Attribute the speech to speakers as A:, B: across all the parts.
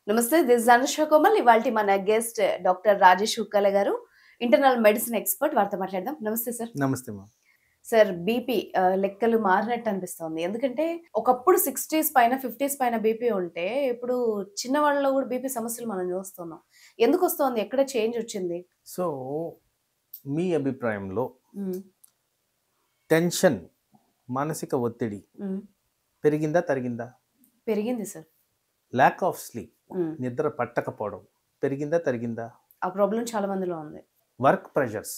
A: నమస్తే. This is Anusha Komal. ఇవాల్టి మన గెస్ట్ డాక్టర్ రాజేష్ హుక్కల గారు. Internal medicine expert. వారితో మాట్లాడదాం. నమస్తే సార్.
B: నమస్తే మా.
A: సార్ బీపీ లెక్కలు మారినట్టు అనిపిస్తోంది. ఎందుకంటే ఒకప్పుడు 60స్ పైన 50స్ పైన బీపీ ఉంటే ఇప్పుడు చిన్నవాళ్ళలో కూడా బీపీ సమస్యలు మనం చూస్తున్నాం. ఎందుకొస్తోంది? ఎక్కడ చేంజ్ వచ్చింది?
B: సో, మీ అభిప్రాయంలో
A: హ్మ్.
B: టెన్షన్, మానసిక ఒత్తిడి
A: హ్మ్.
B: పెరిగిందా? తరిగిందా?
A: పెరిగింది సార్.
B: ల్యాక్ ఆఫ్ స్లీప్,
A: హ్మ్.
B: నిద్ర పట్టకపోవడం పెరిగిందా? తరిగిందా?
A: ఆ ప్రాబ్లమ్ చాలా మందిలో ఉంది.
B: వర్క్ ప్రెషర్స్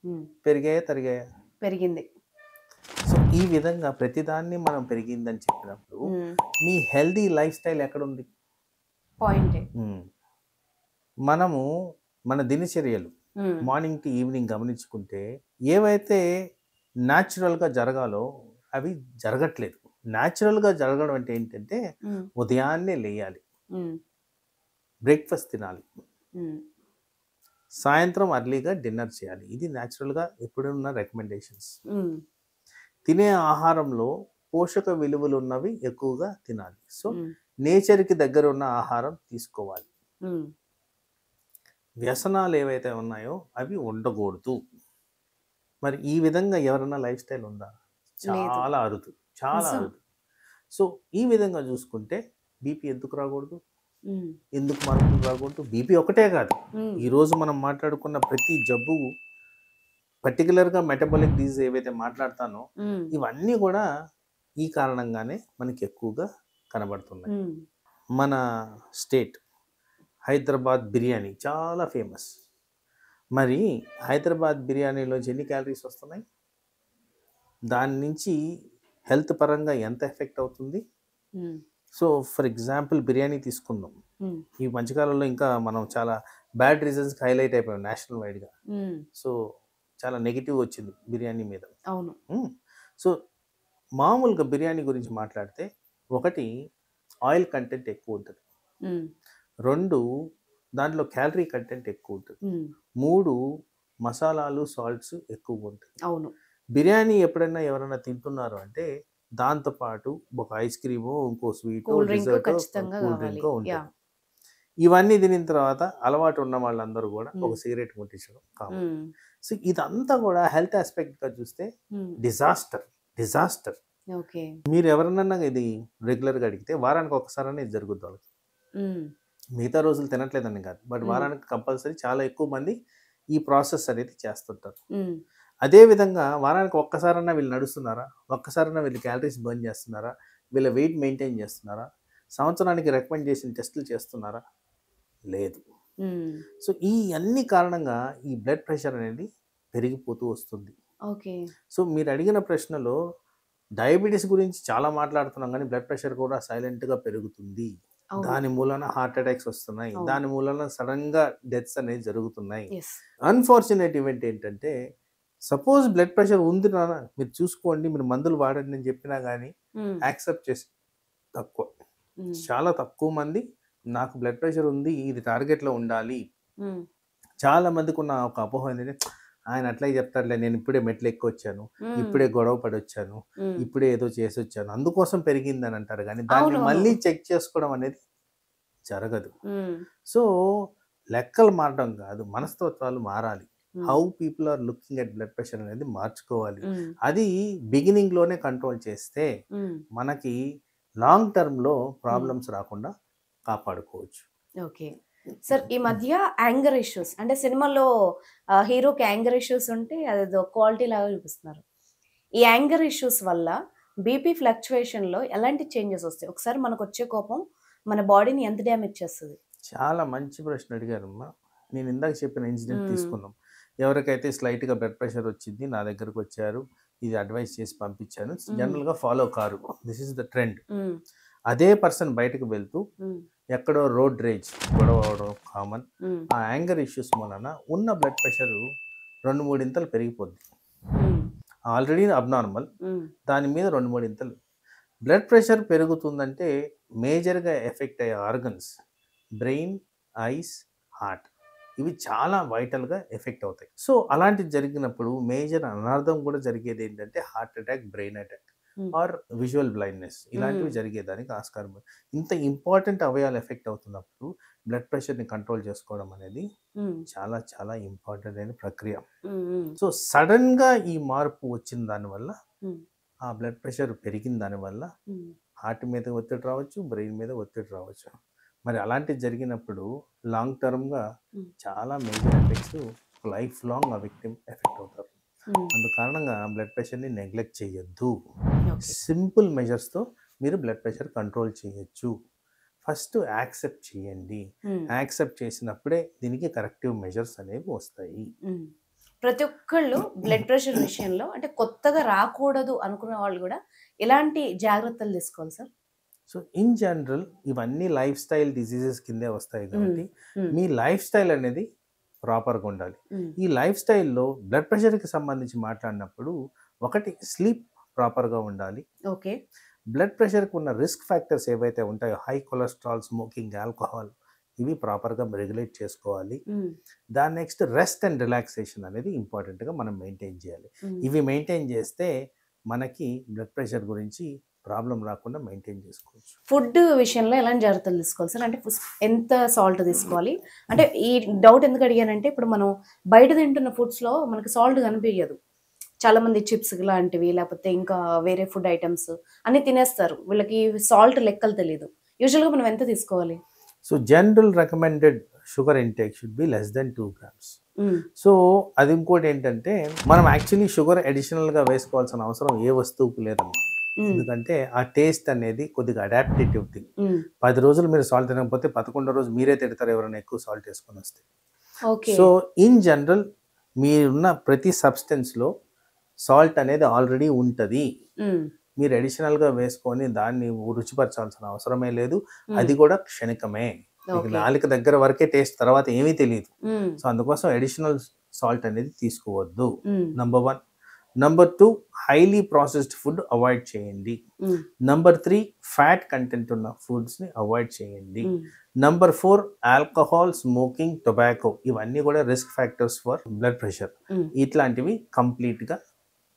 A: హ్మ్.
B: పెరిగాయా? తరిగాయా?
A: పెరిగింది.
B: సో, ఈ విధంగా ప్రతిదాన్ని మనం పెరిగిందని చెప్పినప్పుడు
A: హ్మ్.
B: మీ హెల్దీ లైఫ్ స్టైల్ ఎక్కడుంది?
A: పాయింటే.
B: హ్మ్. మనము మన దినచర్యలు
A: హ్మ్.
B: మార్నింగ్ టు ఈవినింగ్ గమనించుకుంటే ఏవైతే న్యాచురల్గా జరగాలో అవి జరగట్లేదు. న్యాచురల్గా జరగడం అంటే ఏంటంటే
A: హ్మ్.
B: ఉదయాన్నే లేయాలి,
A: హ్మ్.
B: బ్రేక్ఫాస్ట్ తినాలి,
A: హ్మ్.
B: సాయంత్రం అర్లీగా డిన్నర్ చేయాలి. ఇది న్యాచురల్గా ఎప్పుడున్న రికమెండేషన్స్.
A: హ్మ్.
B: తినే ఆహారంలో పోషక విలువలు ఉన్నవి ఎక్కువగా తినాలి. సో
A: హ్మ్.
B: నేచర్కి దగ్గర ఉన్న ఆహారం తీసుకోవాలి.
A: హ్మ్.
B: వ్యసనాలు ఏవైతే ఉన్నాయో అవి ఉండకూడదు. మరి ఈ విధంగా ఎవరన్నా లైఫ్ స్టైల్ ఉందా?
A: లేదు.
B: చాలా అరుదు. చాలా
A: నిజం.
B: అరుదు. సో, ఈ విధంగా చూసుకుంటే బీపీ ఎందుకు రాకూడదు?
A: హ్మ్.
B: ఎందుకు మార్పులు రాకూడదు? బీపీ ఒకటే కాదు.
A: హ్మ్.
B: ఈరోజు మనం మాట్లాడుకున్న ప్రతి జబ్బు పర్టిక్యులర్‌గా మెటబాలిక్ డిసీజ్ ఏవైతే మాట్లాడతానో
A: హ్మ్.
B: ఇవన్నీ కూడా ఈ కారణంగానే మనకి ఎక్కువగా కనబడుతున్నాయి.
A: హ్మ్.
B: మన స్టేట్ హైదరాబాద్ బిర్యానీ చాలా ఫేమస్. మరి హైదరాబాద్ బిర్యానీలోంచి ఎన్ని క్యాలరీస్ వస్తున్నాయి? దాని నుంచి హెల్త్ పరంగా ఎంత ఎఫెక్ట్ అవుతుంది?
A: హ్మ్.
B: సో, ఫర్ ఎగ్జాంపుల్ బిర్యానీ తీసుకుందాం.
A: హ్మ్.
B: ఈ మధ్యకాలంలో ఇంకా మనం చాలా బ్యాడ్ రీజన్స్‌కి హైలైట్ అయిపోయాం నేషనల్ వైడ్‌గా.
A: హ్మ్.
B: సో, చాలా నెగెటివ్ వచ్చింది బిర్యానీ మీద.
A: అవును.
B: హ్మ్. సో, మామూలుగా బిర్యానీ గురించి మాట్లాడితే ఒకటి ఆయిల్ కంటెంట్ ఎక్కువ ఉంటది.
A: హ్మ్.
B: 2 దాంట్లో క్యాలరీ కంటెంట్ ఎక్కువ ఉంటది.
A: హ్మ్.
B: 3 మసాలాలు, సాల్ట్స్ ఎక్కువగుంటాయి.
A: అవును.
B: బిర్యానీ ఎప్పుడైనా ఎవరైనా తింటున్నారు అంటే దాంతో పాటు ఒక ఐస్ క్రీమో, ఇంకో స్వీటో,
A: కూల్ డ్రింక్
B: డిజర్టో,
A: ఖచ్చితంగా
B: కూల్
A: గావాలి.
B: డ్రింకో
A: యాహ్!
B: ఉంటది. ఇవన్నీ తినిన తర్వాత అలవాటు ఉన్న వాళ్ళందరూ కూడా ఒక
A: హ్మ్.
B: సిగరెట్ ముట్టించడం కామన్.
A: హ్మ్.
B: సో, ఇదంతా కూడా హెల్త్ ఆస్పెక్ట్‌గా చూస్తే
A: హ్మ్.
B: డిజాస్టర్. డిజాస్టర్.
A: ఓకే.
B: మీరు ఎవరినన్నా ఇది రెగ్యులర్‌గా అడిగితే వారానికి ఒక్కసారన్నా ఇది జరుగుద్ది వాళ్ళకి.
A: హ్మ్.
B: మిగతా రోజులు తినట్లేదని కాదు. బట్
A: హ్మ్.
B: వారానికి కంపల్సరీ చాలా ఎక్కువ మంది ఈ ప్రాసెస్ అనేది చేస్తుంటారు.
A: హ్మ్.
B: అదే విధంగా వారానికి ఒక్కసారన్నా వీళ్ళు నడుస్తున్నారా? ఒక్కసారన్నా వీళ్ళు క్యాలరీస్ బర్న్ చేస్తున్నారా? వీళ్ళ వెయిట్ మెయింటైన్ చేస్తున్నారా? సంవత్సరానికి రికమెండ్ చేసిన టెస్టులు చేస్తున్నారా? లేదు.
A: హ్మ్.
B: సో, ఈ అన్ని కారణంగా ఈ బ్లడ్ ప్రెషర్ అనేది పెరిగిపోతూ వస్తుంది.
A: ఓకే.
B: సో, మీరు అడిగిన ప్రశ్నలో డయాబెటిస్ గురించి చాలా మాట్లాడుతున్నాం గానీ బ్లడ్ ప్రెషర్ కూడా సైలెంట్‌గా పెరుగుతుంది.
A: అవును.
B: దాని మూలాన హార్ట్ అటాక్స్ వస్తున్నాయి.
A: అవును.
B: దాని మూలాన సడెన్‌గా డెత్స్ అనేది జరుగుతున్నాయి.
A: యెస్.
B: అన్‌ఫార్చునేట్ ఈవెంట్ ఏంటంటే సపోజ్ బ్లడ్ ప్రెషర్ ఉంది నాన్న మీరు చూసుకోండి, మీరు మందులు వాడండి అని చెప్పినా గానీ
A: హ్మ్.
B: యాక్సెప్ట్ చేసి తక్కువ.
A: హ్మ్.
B: చాలా తక్కువ మంది నాకు బ్లడ్ ప్రెషర్ ఉంది. ఇది టార్గెట్‌లో ఉండాలి.
A: హ్మ్.
B: చాలా మందికున్న ఒక అపోహ ఏంటంటే ఆయన అట్లాగే చెప్తాడులే, నేను ఇప్పుడే మెట్లు ఎక్కొచ్చాను,
A: హ్మ్.
B: ఇప్పుడే గొడవ పడొచ్చాను,
A: హ్మ్.
B: ఇప్పుడే ఏదో చేసొచ్చాను, అందుకోసం పెరిగిందని అంటారు గానీ దాన్ని
A: అవునవును.
B: మళ్ళీ చెక్ చేసుకోవడం అనేది జరగదు.
A: హ్మ్.
B: సో, లెక్కలు మారడం కాదు, మనస్తత్వాలు మారాలి.
A: Hmm.
B: How people are looking at blood pressure అనేది మార్చుకోవాలి.
A: హ్మ్.
B: అది బిగినింగ్‌లోనే కంట్రోల్ చేస్తే
A: హ్మ్.
B: మనకి లాంగ్ టర్మ్‌లో
A: హ్మ్.
B: ప్రాబ్లమ్స్ రాకుండా కాపాడుకోవచ్చు.
A: ఓకే. సార్ ఈ మధ్య యాంగర్ ఇష్యూస్ అంటే సినిమాలో హీరోకి యాంగర్ ఇష్యూస్ ఉంటే అదేదో క్వాలిటీ లాగా చూపిస్తున్నారు. ఈ యాంగర్ ఇష్యూస్ వల్ల బీపీ ఫ్లక్చుయేషన్‌లో ఎలాంటి చేంజెస్ వస్తాయి? ఒకసారి మనకొచ్చే కోపం మన బాడీని ఎంత డ్యామేజ్ చేస్తది?
B: చాలా మంచి ప్రశ్న అడిగారమ్మా. నేను ఇందాక చెప్పిన ఇన్సిడెంట్
A: హ్మ్.
B: తీసుకుందాం. ఎవరికైతే స్లైట్‌గా బ్లడ్ ప్రెషర్ వచ్చింది, నా దగ్గరకొచ్చారు, ఇది అడ్వైస్ చేసి పంపించాను.
A: హ్మ్.
B: జనరల్‌గా follow car. This is the trend.
A: హ్మ్.
B: అదే పర్సన్ బయటకు వెళ్తూ
A: హ్మ్.
B: ఎక్కడో రోడ్ రేజ్ గొడవ అవ్వడం కామన్.
A: హ్మ్.
B: ఆ యాంగర్ ఇష్యూస్ మూలాన ఉన్న బ్లడ్ ప్రెషరు 2, 3 ఇంతలు పెరిగిపోద్ది.
A: హ్మ్.
B: Already abnormal.
A: హ్మ్.
B: దాని మీద 2, 3 ఇంతలు. బ్లడ్ ప్రెషర్ పెరుగుతుందంటే మేజర్‌గా ఎఫెక్ట్ అయ్యే ఆర్గన్స్ బ్రెయిన్, ఐస్, హార్ట్. ఇవి చాలా వైటల్‌గా ఎఫెక్ట్ అవుతాయి. సో, అలాంటిది జరిగినప్పుడు మేజర్ అనర్థం కూడా జరిగేదేంటంటే heart attack, brain attack. Or visual blindness ఇలాంటివి జరిగేదానికి ఆస్కారం ఉంది. ఇంత ఇంపార్టెంట్ అవయవాలు ఎఫెక్ట్ అవుతున్నప్పుడు బ్లడ్ ప్రెషర్ని కంట్రోల్ చేసుకోవడం అనేది చాలా చాలా ఇంపార్టెంట్ అయిన ప్రక్రియ. సో సడన్గా ఈ మార్పు వచ్చిన దానివల్ల ఆ బ్లడ్ ప్రెషర్ పెరిగిన దానివల్ల హార్ట్ మీద ఒత్తిడి రావచ్చు, బ్రెయిన్ మీద ఒత్తిడి రావచ్చు. మరి అలాంటివి జరిగినప్పుడు లాంగ్ టర్మ్గా చాలా మేజర్ ఎఫెక్ట్స్ లైఫ్ లాంగ్ ఆ విక్టిమ్ ఎఫెక్ట్ అవుతారు. అందు కారణంగా బ్లడ్ ప్రెషర్ని నెగ్లెక్ట్ చేయొద్దు. సింపుల్ మెజర్స్తో మీరు బ్లడ్ ప్రెషర్ కంట్రోల్ చేయొచ్చు. ఫస్ట్ యాక్సెప్ట్ చేయండి. యాక్సెప్ట్ చేసినప్పుడే దీనికి కరెక్టివ్ మెజర్స్ అనేవి వస్తాయి.
A: ప్రతి ఒక్కళ్ళు బ్లడ్ ప్రెషర్ విషయంలో అంటే కొత్తగా రాకూడదు అనుకున్న వాళ్ళు కూడా ఎలాంటి జాగ్రత్తలు తీసుకోవాలి సార్?
B: సో ఇన్ జనరల్ ఇవన్నీ లైఫ్ స్టైల్ డిసీజెస్ కిందే వస్తాయి కాబట్టి మీ లైఫ్ స్టైల్ అనేది ప్రాపర్గా ఉండాలి. ఈ లైఫ్ స్టైల్లో బ్లడ్ ప్రెషర్కి సంబంధించి మాట్లాడినప్పుడు ఒకటి స్లీప్ ప్రాపర్గా ఉండాలి.
A: ఓకే.
B: బ్లడ్ ప్రెషర్కి ఉన్న రిస్క్ ఫ్యాక్టర్స్ ఏవైతే ఉంటాయో హై కొలెస్ట్రాల్, స్మోకింగ్, ఆల్కహాల్ ఇవి ప్రాపర్గా రెగ్యులేట్ చేసుకోవాలి. దాని నెక్స్ట్ రెస్ట్ అండ్ రిలాక్సేషన్ అనేది ఇంపార్టెంట్గా మనం మెయింటైన్ చేయాలి. ఇవి మెయింటైన్ చేస్తే మనకి బ్లడ్ ప్రెషర్ గురించి ప్రాబ్లం రాకుండా మెయింటైన్ చేసుకోవచ్చు.
A: ఫుడ్ విషయంలో ఎలాంటి జాగ్రత్తలు తీసుకోవాలి సార్? అంటే ఎంత సాల్ట్ తీసుకోవాలి? అంటే ఈ డౌట్ ఎందుకు అడిగానంటే ఇప్పుడు మనం బయట తింటున్న ఫుడ్స్లో మనకి సాల్ట్ కనిపించదు. చాలా మంది చిప్స్ లాంటివి లేకపోతే ఇంకా వేరే ఫుడ్ ఐటమ్స్ అన్ని తినేస్తారు. వీళ్ళకి సాల్ట్ లెక్కలు తెలియదు. యూజువల్గా మనం ఎంత తీసుకోవాలి?
B: So general recommended sugar intake should be less than 2 grams. So అది ఇంకోటి ఏంటంటే మనం యాక్చువల్లీ షుగర్ అడిషనల్గా వేసుకోవాల్సిన అవసరం ఏ వస్తువుకు లేదమ్మా. ఎందుకంటే ఆ టేస్ట్ అనేది కొద్దిగా అడాప్టేటివ్ థింగ్. 10 రోజులు మీరు సాల్ట్ తినకపోతే 11వ రోజు మీరే తిడతారు ఎవరైనా ఎక్కువ సాల్ట్ వేసుకొని వస్తే. సో ఇన్ జనరల్ మీరున్న ప్రతి సబ్స్టెన్స్లో సాల్ట్ అనేది ఆల్రెడీ ఉంటుంది. మీరు అడిషనల్గా వేసుకొని దాన్ని రుచిపరచాల్సిన అవసరమే లేదు. అది కూడా క్షణికమే. నాలుక దగ్గర వరకే టేస్ట్, తర్వాత ఏమీ తెలియదు. సో అందుకోసం అడిషనల్ సాల్ట్ అనేది తీసుకోవద్దు. Number 1. Number 2, highly processed food avoid చేయండి. నంబర్ 3, ఫ్యాట్ కంటెంట్ ఉన్న ఫుడ్స్ని అవాయిడ్ చేయండి. నంబర్ 4, ఆల్కహాల్, స్మోకింగ్, టొబాకో ఇవన్నీ కూడా risk factors for blood pressure. ఇట్లాంటివి కంప్లీట్గా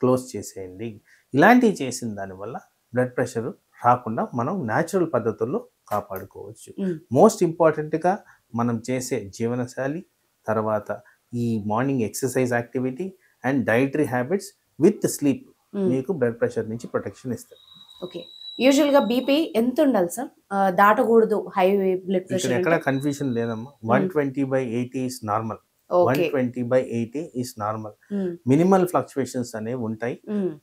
B: క్లోజ్ చేసేయండి. ఇలాంటివి చేసిన దానివల్ల బ్లడ్ ప్రెషర్ రాకుండా మనం న్యాచురల్ పద్ధతుల్లో కాపాడుకోవచ్చు. మోస్ట్ ఇంపార్టెంట్గా మనం చేసే జీవనశైలి, తర్వాత ఈ morning exercise activity and dietary habits with sleep మీకు బ్లడ్ ప్రెషర్ నుంచి ప్రొటెక్షన్ ఇస్తాయి.
A: ఓకే. యూజువల్గా బీపీ ఎంత ఉండాలి సార్? దాటకూడదు హై బ్లడ్ ప్రెషర్.
B: ఇక్కడ ఎక్కడ కన్ఫ్యూజన్ లేదమ్మా. 120/80 is normal. 120/80 is normal. Minimal fluctuations అనేవి ఉంటాయి.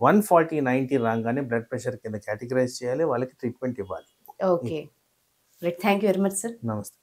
B: 140/90 రాగానే బ్లడ్ ప్రెషర్ కింద కేటగరైజ్ చేయాలి, వాళ్ళకి ట్రీట్మెంట్ ఇవ్వాలి.
A: Okay. Thank you very much sir.
B: నమస్తే.